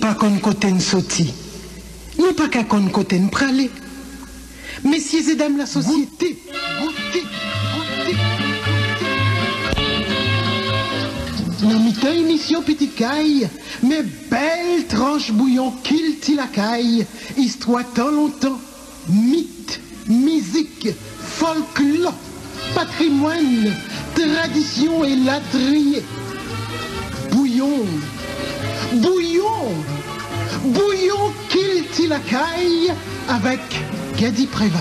pas qu'on côté sorti. Nous pas qu'à qu'on côté pralé. Messieurs et dames la société, goûtez. Dans mi-temps émission Petite Caille, mais belle tranche bouillon qu'il la caille, histoire tant longtemps, mythe, musique, folklore, patrimoine, tradition et latrier. Bouillon qu'il la caille avec Gadi Préval.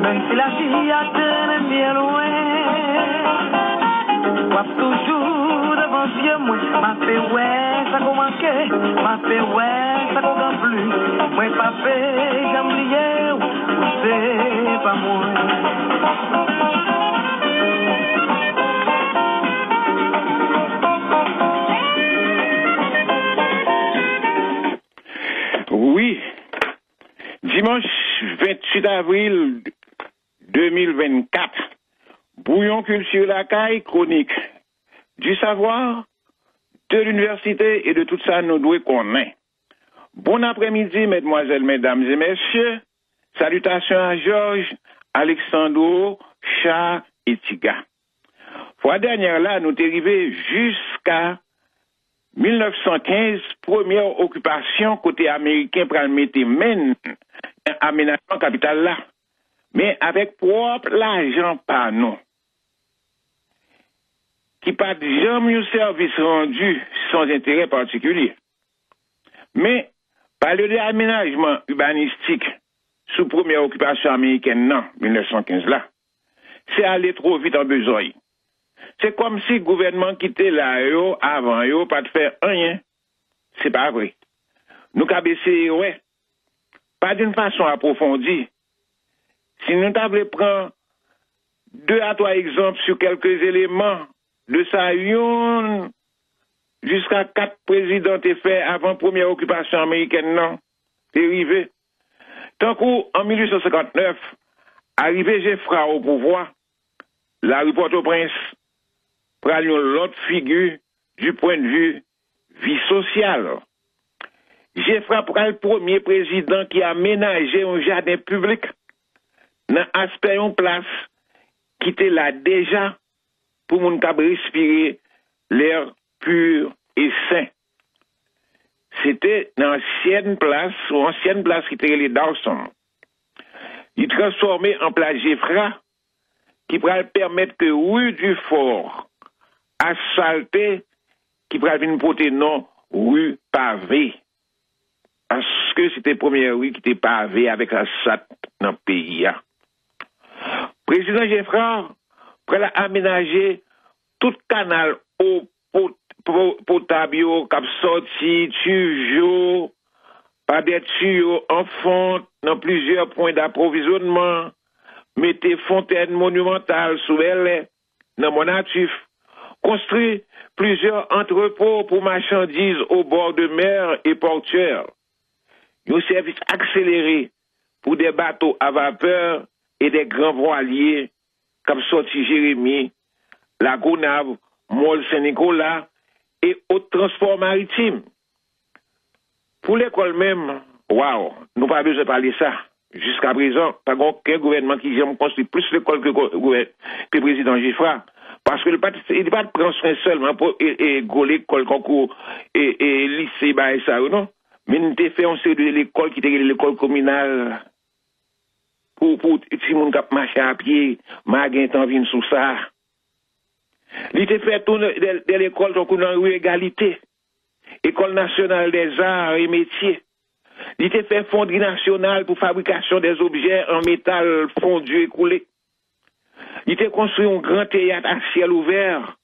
Même si la vie a tenu bien loin, moi toujours devant Dieu, moi m'a fait ouais, ça commence, m'a fait ouais, ça commence plus, moi pas fait, j'aime lier, c'est pas moi. Oui, dimanche 28 avril 2024, Bouillon Culture la caille, chronique du savoir, de l'université et de tout ça nous devons connaître. Bon après-midi, mesdemoiselles, mesdames et messieurs. Salutations à Georges, Alexandro, Chat et Tiga. Fois dernière là, nous sommes arrivés jusqu'à 1915, première occupation côté américain pour le mettre men aménagement capital là. Mais avec propre l'argent par nous. Qui pas jamais eu service rendu sans intérêt particulier. Mais par le déaménagement urbanistique sous première occupation américaine non, 1915 là, c'est aller trop vite en besoin. C'est comme si le gouvernement quittait là avant pas de faire rien. C'est pas vrai. Nous cabessé ouais. Pas d'une façon approfondie. Si nous t'avons prendre 2 à 3 exemples sur quelques éléments de ça, jusqu'à 4 présidents étaient faits avant première occupation américaine, non, c'est arrivé. Tant qu'en 1859, arrivé Geoffroy au pouvoir, la rue Port-au-Prince prend l'autre figure du point de vue vie sociale. Geoffroy prend le premier président qui a aménagé un jardin public dans aspect en place qui était là déjà pour mon cap respirer l'air pur et sain. C'était dans ancienne place qui était les Dawson. Il transformé en place Geoffroy qui pourrait permettre que rue du Fort asphaltée qui pourrait venir porter nom rue pavée. Parce que c'était la première rue qui était pavée avec asphalte dans le pays. Président Geoffroy pourrait aménager tout canal eau potable qui a sorti tuyaux, par des tuyaux en fonte dans plusieurs points d'approvisionnement, mettez fontaines monumentales sous elle, dans mon natif, construit plusieurs entrepôts pour marchandises au bord de mer et portuaires. Un service accéléré pour des bateaux à vapeur et des grands voiliers comme sorti Jérémie, la Gonave, Mole Saint-Nicolas et autres transports maritimes. Pour l'école même, waouh, nous n'avons pas besoin de parler ça. Jusqu'à présent, pas aucun gouvernement qui aime construire plus l'école que le président Geoffroy. Parce que il ne pas prendre soin seulement pour l'école, concours et lycée, et ça, non? Mais nous avons fait un série de l'école qui était l'école communale. Pour si mon cap marcher à pied, Maguin t'en vient sous ça. Il était fait tout de l'école donc dans égalité. École nationale des arts et métiers. Il était fait fonderie nationale pour fabrication des objets en métal fondu et coulé. Il était construit un grand théâtre à ciel ouvert,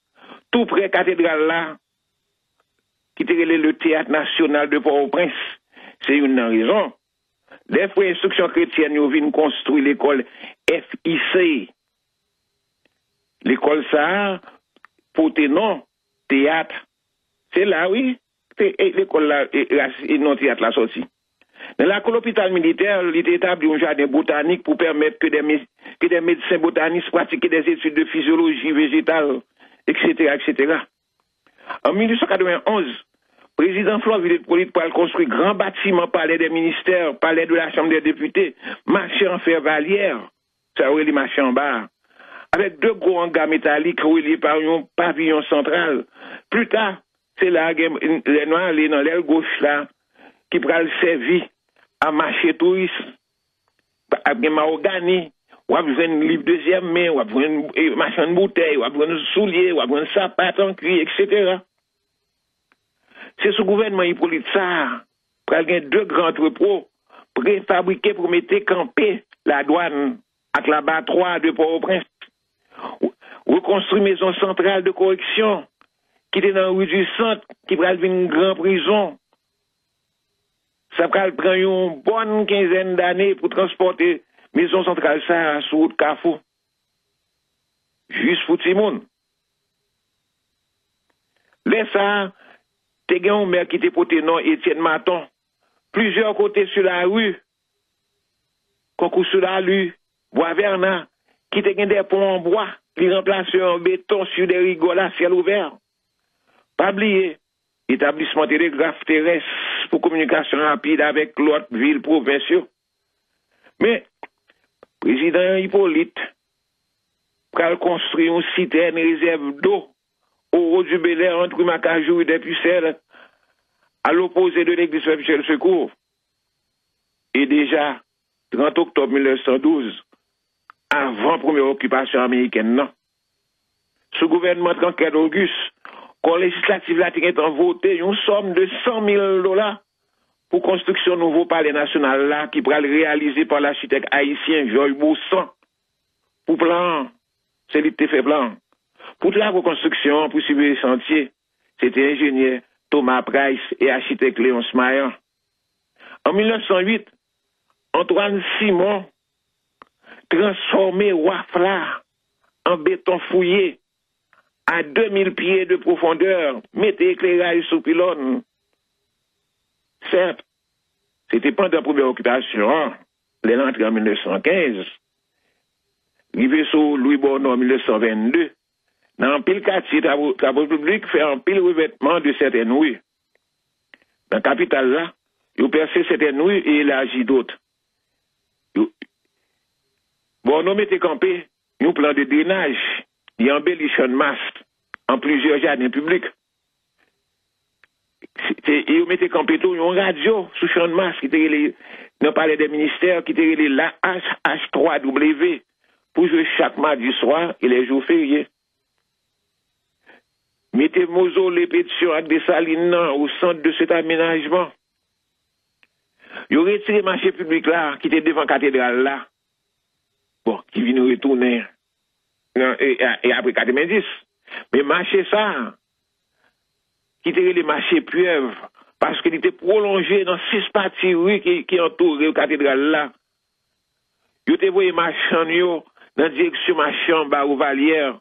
tout près de la cathédrale là, qui était le théâtre national de Port-au-Prince. C'est une raison. Les frères instructions chrétiennes, ils viennent construire l'école FIC. L'école ça, pour tes noms, théâtre. C'est là, oui. L'école là, et non théâtre là sorti. Dans la l'hôpital militaire, il était établi un jardin botanique pour permettre que des médecins botanistes pratiquent des études de physiologie végétale, etc., etc. En 1891, président Florville Hippolyte Poil construit grand bâtiment, palais des ministères, palais de la Chambre des députés, marché en fer valière, ça aurait les marchés en bas, avec 2 gros hangars métalliques reliés par un pavillon central. Plus tard, c'est là, les noirs, les dans l'aile gauche là, qui pourra le servir à marché touriste, à mahogany, ou à besoin de livre deuxième main, ou à besoin de machin de bouteille, ou à besoin de souliers, ou à besoin de sapates en cuir, etc. C'est ce gouvernement Hippolyte Sarr qui a 2 grands entrepôts préfabriqués pour mettre camper la douane avec la barre 3 de Port-au-Prince. Reconstruire maison centrale de correction qui était dans la rue du Centre, qui va devenir une grande prison. Ça va prendre une bonne quinzaine d'années pour transporter maison centrale ça sur route Carrefour. Juste pour tout le monde. Laisse ça, t'es un maire qui était porté nom Étienne Maton. Plusieurs côtés sur la rue, concours sur la rue, Bois-Vernat, qui te des ponts en bois, qui remplacent en béton sur des rigoles à ciel ouvert. Pas oublier, établissement télégraphe terrestre pour communication rapide avec l'autre ville provinciale. Mais, président Hippolyte, a construit une citerne réserve d'eau au haut du Bel-Air entre Macajou et des Pucelles, à l'opposé de l'église Michel Secours. Et déjà, 30 octobre 1912, avant la première occupation américaine, non. Ce gouvernement de conquête Auguste, quand le législatif latin est en voté, une somme de $100,000 pour construction nouveau palais national là, qui pourra le réaliser par l'architecte haïtien Joël Boussan. Pour plan, c'est lui qui fait plan. Pour la reconstruction, pour suivre les sentiers, c'était ingénieur Thomas Price et architecte Léon Smayer. En 1908, Antoine Simon transformé Wafla en béton fouillé à 2000 pieds de profondeur, mettez éclairage sous pylône. Certes, c'était pendant la première occupation, les l'entrée en 1915, arrivé sur Louis Borneau en 1922, dans un pile quartier, travaux publics fait un pile revêtement de certaines rues. Dans la capitale là, ils ont percé certaines rues et élargi d'autres. Borneau mettait campé un plan de drainage, il embellit un masque en plusieurs jardins publics. Et ils mettaient campé tout, une radio sous champ de masque qui était dans le palais des ministères, qui était la H3W pour jouer chaque mardi soir et les jours fériés. Mettez mausolée pétition avec des salines au centre de cet aménagement. Ils ont retiré le marché public là, qui était devant la cathédrale là. Bon, qui vient retourner. Et après 90. Mais marché ça, qui était le marché pieuvre, parce qu'il était prolongé dans 6 parties rue qui entourent la cathédrale là. Ils ont envoyé marchand dans la direction marchand Barou Valière.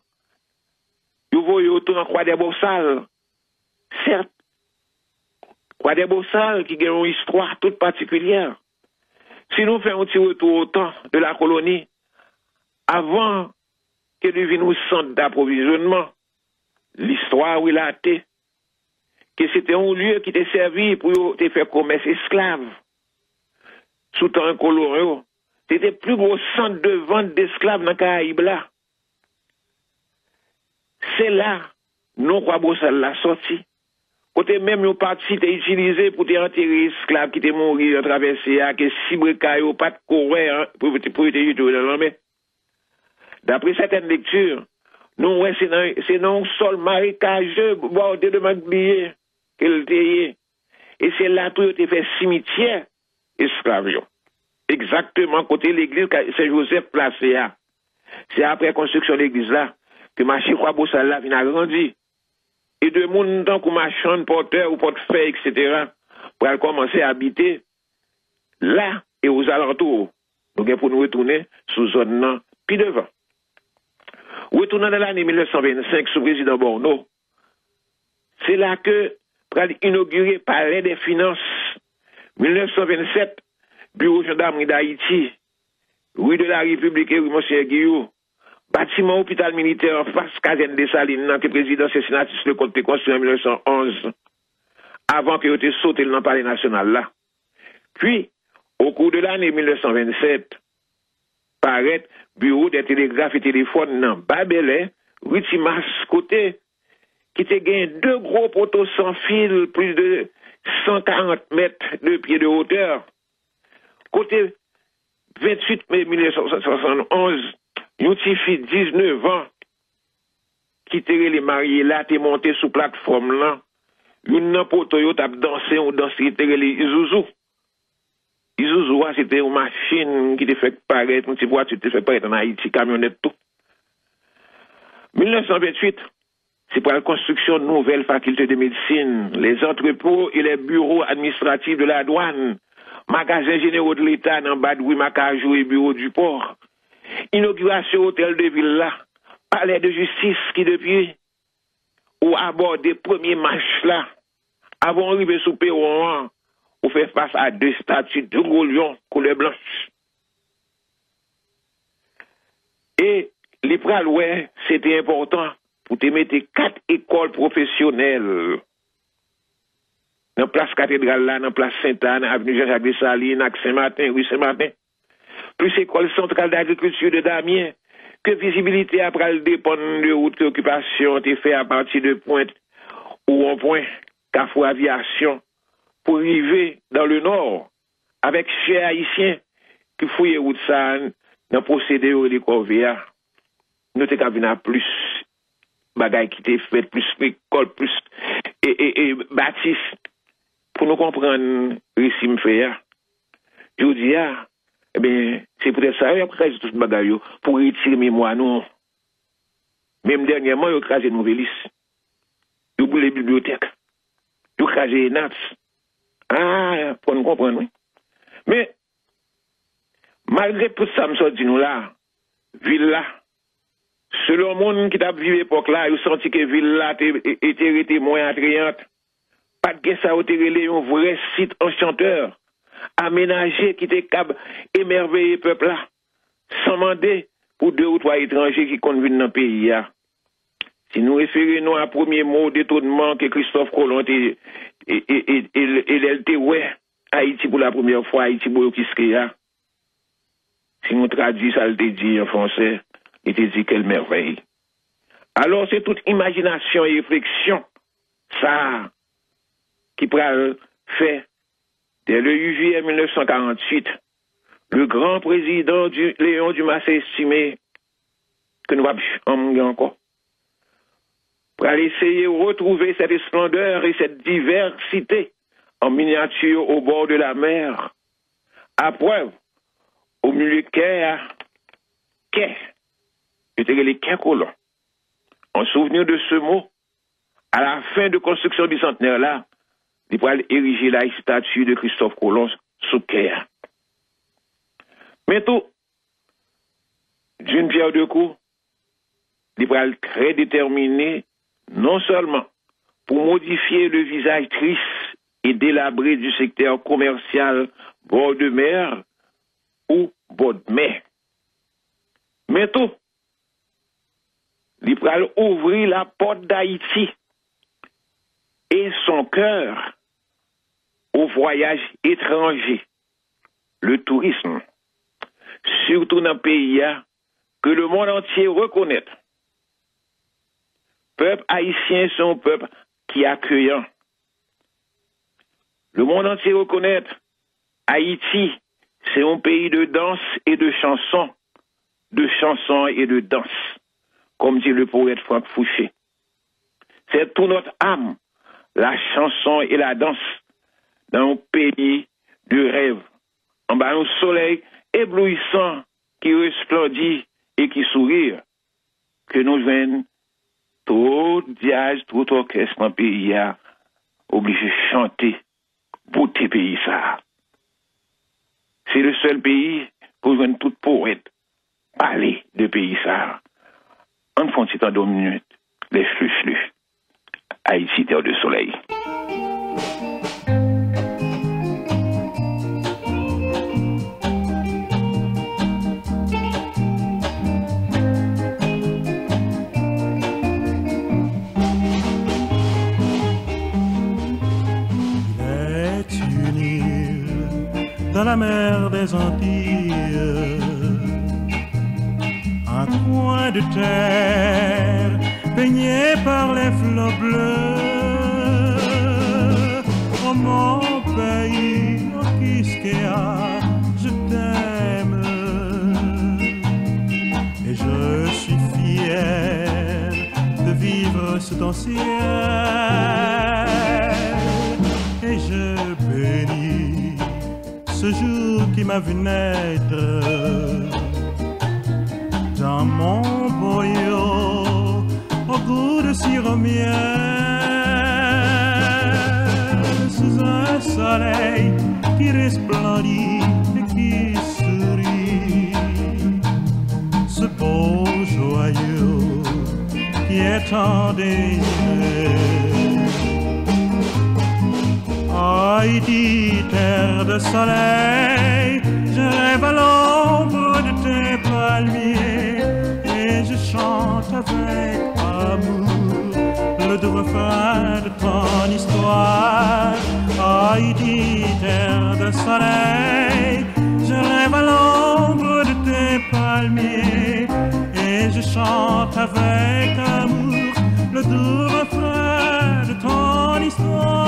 Ils ont envoyé autour dans Croix des Bossales. Certes, Croix des Bossales qui a une histoire toute particulière. Si nous faisons un petit retour au temps de la colonie, avant que nous venions au centre d'approvisionnement, l'histoire relatée que c'était un lieu qui était servi pour te faire commerce esclave. Sous temps coloré, c'était le plus gros centre de vente d'esclaves dans le Caraïbe là. C'est là, non quoi Bossal l'a sorti. Côté même une partie était utilisée pour te enterrer esclaves qui étaient morts à traverser à que si bricailles pas de courir pour te jeter dans la mer. D'après certaines lectures, non, ouais, c'est non sol marécageux, bordé de Magblier, qu'elle était. Et c'est là tout était fait cimetière esclavio. Exactement côté l'église Saint-Joseph placé là. c'est après la construction de l'église là, que marché quoi Bossal là vient agrandir. Et de monde tant qu'on marchand, porteur ou portefeuille, etc., pour commencer à habiter là et aux alentours. Donc, pour nous retourner sous zone non, puis devant. Retournant dans l'année 1925 sous président Borno, c'est là que pour inaugurer Palais des Finances, 1927, Bureau gendarmerie d'Haïti, rue de la République et rue Monsieur Guillaume, bâtiment hôpital militaire en face, caserne des Salines, que le président Sénatus le Comte construit en 1911, avant qu'il ait sauté dans le palais national là. Puis, au cours de l'année 1927, paraît bureau des télégraphes et téléphones dans Babelais, rue Timas, côté, qui te gagne 2 gros poteaux sans fil, plus de 140 mètres de pied de hauteur. Côté 28 mai 1971, une petite fille de 19 ans, qui était les mariés là, t'es monté sous plateforme là, une poteau yo t'a dansé, on dansé, t'es les Isuzu. Isuzu, c'était une machine qui te fait paraître, une petite voiture qui te fait paraître en Haïti, camionnette tout. 1928, c'est pour la construction de nouvelles facultés de médecine, les entrepôts et les bureaux administratifs de la douane, magasins généraux de l'État dans Badoui, Macajou et bureau du port, inauguration hôtel de ville là, palais de justice qui depuis, ou à bord des premiers matchs là, avant d'arriver sous Péron, on fait face à 2 statues de gros lions couleur blanche. Et les pralouets, c'était important pour te mettre 4 écoles professionnelles. Dans place cathédrale là, dans place Sainte-Anne, avenue Jean-Jacques Dessalines, à Saint-Martin, rue Saint-Martin. Plus école centrale d'agriculture de Damien, que visibilité après le dépend de route d'occupation t'est fait à partir de Pointe ou en Point, Carrefour Aviation, pour arriver dans le nord, avec chez Haïtiens qui fouillent route ça, dans procédé au Corvéa. Nous t'es qu'à venir plus bagaille qui t'est fait, plus école, plus et bâtisse, pour nous comprendre récit me fait. Je vous dis, eh bien, c'est peut-être ça, après tout ce bagaille, pour retirer mémoire, non. Même dernièrement, ils ont crasé une nouvelle liste. Ils ont boulé les bibliothèques. Ils ont crasé les NATS. Ah, pour nous comprendre, oui. Mais, malgré tout ça, me dit nous là, ville là, selon le monde qui t'a vécu l'époque là, ils ont senti que ville là était moins attrayante. Pas de guerre, ça a été un vrai site enchanteur, aménagé qui était capable d'émerveiller le peuple là, sans demander pour 2 ou 3 étrangers qui conviennent dans le pays là. Si nous référons à premier mot d'étonnement que Christophe Colomb et ouais, Haïti pour la première fois, Haïti pour qui se si nous traduisons ça, il dit en français, il te dit quelle merveille. Alors c'est toute imagination et réflexion, ça, qui pourra faire, dès le 8 juillet 1948, le grand président Léon Dumas estimé que nous avons encore, pour aller essayer de retrouver cette splendeur et cette diversité en miniature au bord de la mer. À preuve, au milieu de quai, c'était les quais colons. En souvenir de ce mot, à la fin de construction du centenaire là, il pourrait ériger la statue de Christophe Colomb sous quai. Mais tout, d'une pierre deux coups, il pourrait être très déterminé, non seulement pour modifier le visage triste et délabré du secteur commercial bord de mer ou bord de mer, mais tout, il pourrait ouvrir la porte d'Haïti et son cœur au voyage étranger, le tourisme, surtout dans un pays que le monde entier reconnaît. Peuple haïtien, c'est un peuple qui est accueillant. Le monde entier reconnaît Haïti, c'est un pays de danse et de chansons et de danse, comme dit le poète Franck Fouché. C'est toute notre âme, la chanson et la danse, dans un pays de rêve, en bas un soleil éblouissant qui resplendit et qui sourire, que nous joignons tout diage, tout orchestre dans le pays a obligé de chanter pour tes pays ça. C'est le seul pays pour joindre tout poète parler de pays ça. En font c'est en 2 minutes, les flux. Haïti, terre de soleil. Dans la mer des Antilles, un coin de terre baigné par les flots bleus. Oh mon pays, oh Quisquéa, je t'aime et je suis fier de vivre sous ton ciel et je bénis ce jour qui m'a vu naître dans mon boyau au goût de sirop miel sous un soleil qui resplendit et qui sourit, ce beau joyau qui est en désir. Haïti, terre de soleil, je rêve à l'ombre de tes palmiers et je chante avec amour le doux refrain de ton histoire. Haïti, terre de soleil, je rêve à l'ombre de tes palmiers et je chante avec amour le doux refrain de ton histoire.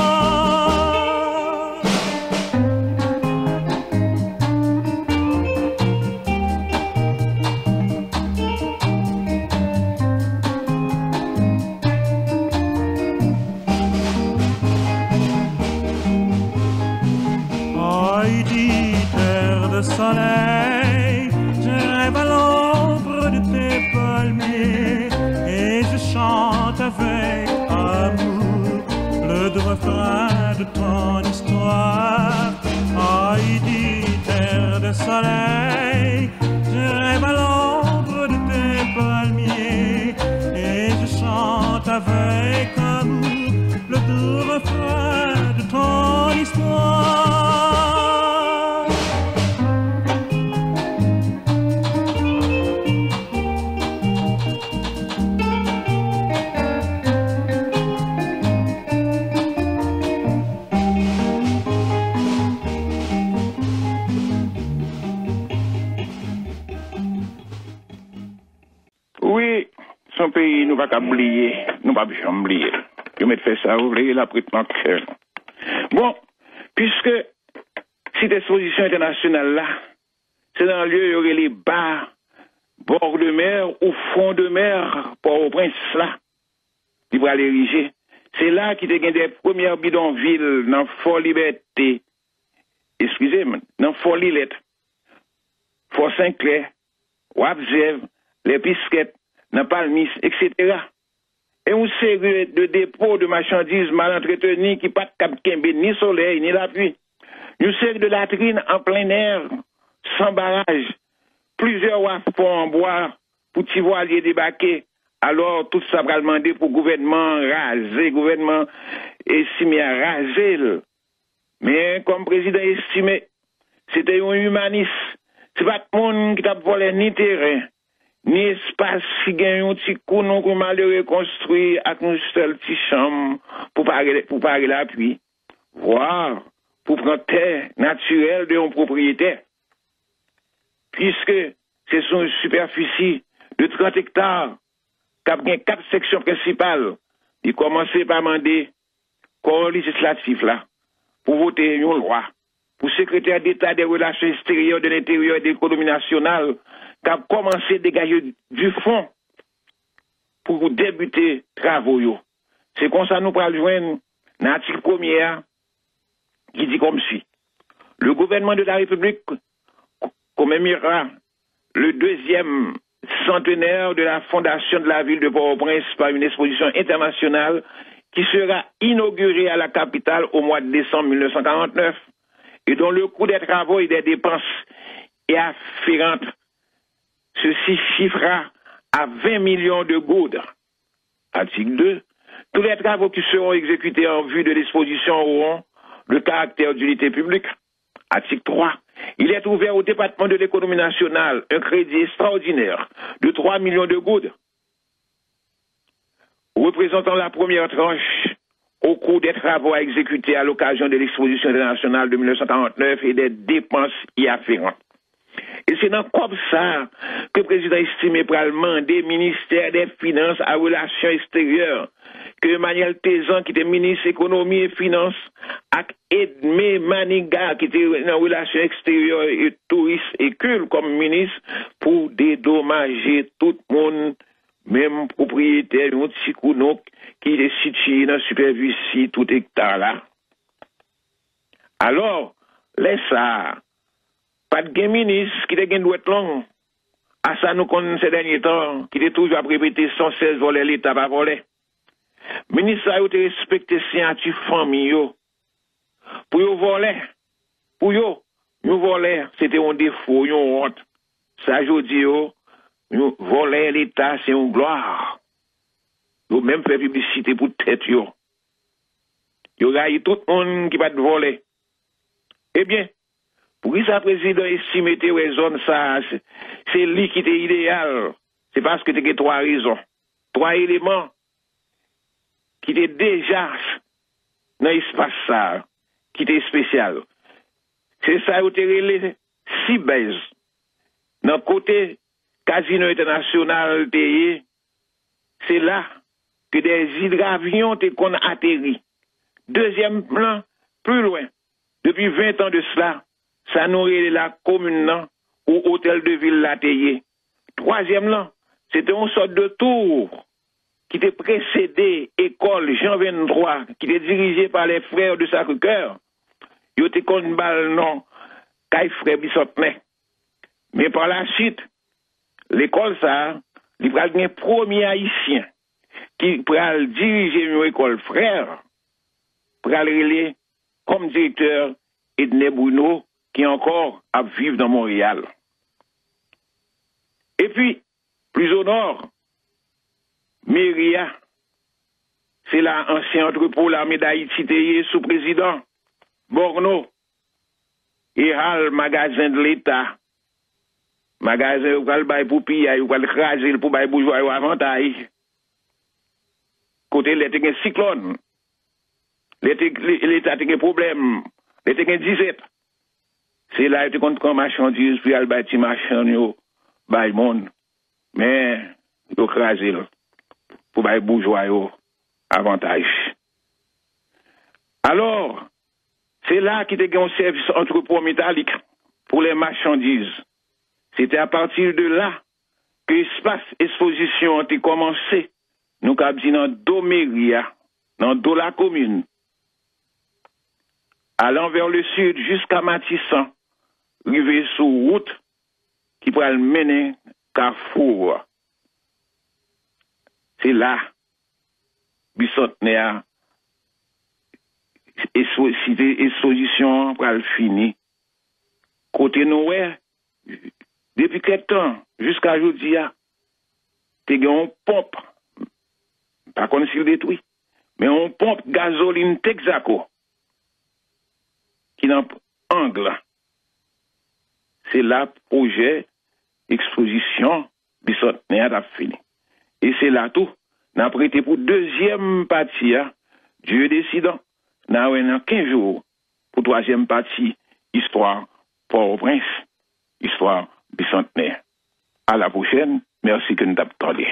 Soleil, je rêve à l'ombre de tes palmiers et je chante avec amour le doux refrain de ton histoire. Haïti, terre de soleil, je rêve à l'ombre de tes palmiers et je chante avec amour le doux refrain de ton histoire. Son pays, nous ne pouvons pas oublier, nous ne pouvons pas oublier. Je vais faire ça, oublier la prise de cœur. Bon, puisque cette exposition internationale là, c'est dans le lieu où il y aurait les bars, bord de mer ou fond de mer, Port-au-Prince là, qui va l'ériger. C'est là qu'il y a des premières bidonvilles dans Fort Liberté, excusez-moi, dans Fort Lilette, Fort Saint-Clair, Wapzève, les Pisquettes, dans Palmis, etc. Et une série de dépôts de marchandises mal entretenus qui pas de ni soleil ni la pluie. Une série de latrines en plein air, sans barrage. Plusieurs wafons en bois pour petits voiliers débarquer. Alors, tout ça va demander pour le gouvernement raser, gouvernement estimé à raser. Mais comme président estimé, c'était un humaniste. C'est pas tout le monde qui a volé ni terrain, ni espace qui gagne un petit coup, non, qu'on mal reconstruit avec une seule petite chambre pour parer la pluie. Voire pour prendre terre naturelle de un propriétaire. Puisque c'est sur une superficie de 30 hectares, qui a 4 sections principales, il commençait par demander corps législatif là, pour voter une loi, pour secrétaire d'État des relations extérieures de l'intérieur et de l'économie nationale, qui a commencé à dégager du fonds pour débuter travaux. C'est comme ça nous pourrons joindre l'article 1er qui dit comme suit. Le gouvernement de la République commémorera le 2e centenaire de la fondation de la ville de Port-au-Prince par une exposition internationale qui sera inaugurée à la capitale au mois de décembre 1949 et dont le coût des travaux et des dépenses est afférente. Ceci chiffrera à 20 millions de goudes. Article 2. Tous les travaux qui seront exécutés en vue de l'exposition auront le caractère d'unité publique. Article 3. Il est ouvert au département de l'économie nationale un crédit extraordinaire de 3 millions de goudes, représentant la première tranche au cours des travaux à exécuter à l'occasion de l'exposition internationale de 1949 et des dépenses y afférentes. Et c'est dans comme ça que le président estimé pour le mandat ministère des Finances à Relations extérieures, que Emmanuel Tézan, qui était ministre économie et finances, et Edmé Maniga, qui était dans Relations extérieures et tourisme et culte comme ministre, pour dédommager tout le monde, même propriétaire de petit counou qui est situé dans superficie tout hectare là. Alors, laisse ça. Pas de ministre qui était doit être long. À ça, nous connaissons ces derniers temps, qui était toujours à répéter 116 volets, l'État va voler. Ministre a été respecté signature famille. Pour yo voler, pour yo, nous voler, c'était un défaut, une honte. Ça, je dis, nous voler l'État, c'est une gloire. Yo même fait publicité pour tête, yo. Yo gagne tout le monde qui va te voler. Eh bien, pour qui ça président estime que raison ça, c'est lui qui était idéal. C'est parce que tu as trois raisons. Trois éléments qui étaient déjà dans l'espace ça, qui étaient spécial. C'est ça où tu es si baise. Dans le côté casino international, c'est là que des hydravions qu'on atterri. Deuxième plan, plus loin, depuis 20 ans de cela, ça nourrit la commune ou hôtel de ville là tayé. Troisième là, c'était une sorte de tour qui était précédé école Jean 23, qui était dirigée par les frères de Sacré-Cœur. Ils étaient qu'on balle non, Caille frère Bissotnet. Mais par la suite, l'école ça, il va être un premier haïtien qui va diriger une école frère, pour aller comme directeur Edné Bruno, qui est encore à vivre dans Montréal. Et puis, plus au nord, Méria, c'est l'ancien entrepôt l'armée d'Haïti sous président Borno, et Hal, magasin de l'État. Magasin où va le bail pour piller, où va le craser pour bail bourgeois ou avantage. Côté l'été, un cyclone. L'État a des problèmes. L'État a une disette. C'est là que tu comptes comme marchandise, puis il bâti marchand, yo, bail monde. Mais, yo crasé, là. Pour bail bourgeois, yo, avantage. Alors, c'est là qu'il y a un service entrepôt métallique pour les marchandises. C'était à partir de là que l'espace exposition a commencé. Nous avons dit dans Doméria, dans la commune, allant vers le sud jusqu'à Matissan, arrivé sur route qui pourrait le mener Carrefour. C'est là, bicentenaire, exposition pour le finir. Côté Noé, depuis quelque temps, jusqu'à aujourd'hui, tu as une pompe, pas qu'on s'il détruit, mais on pompe gasoline Texaco, qui n'a angle. C'est là projet, exposition, bicentenaire a fini. Et c'est là tout. N'a prêté pour deuxième partie, Dieu décidant, n'a eu 15 jours pour troisième partie, histoire Port-au-Prince, histoire bicentenaire. À la prochaine, merci que nous t'attendons.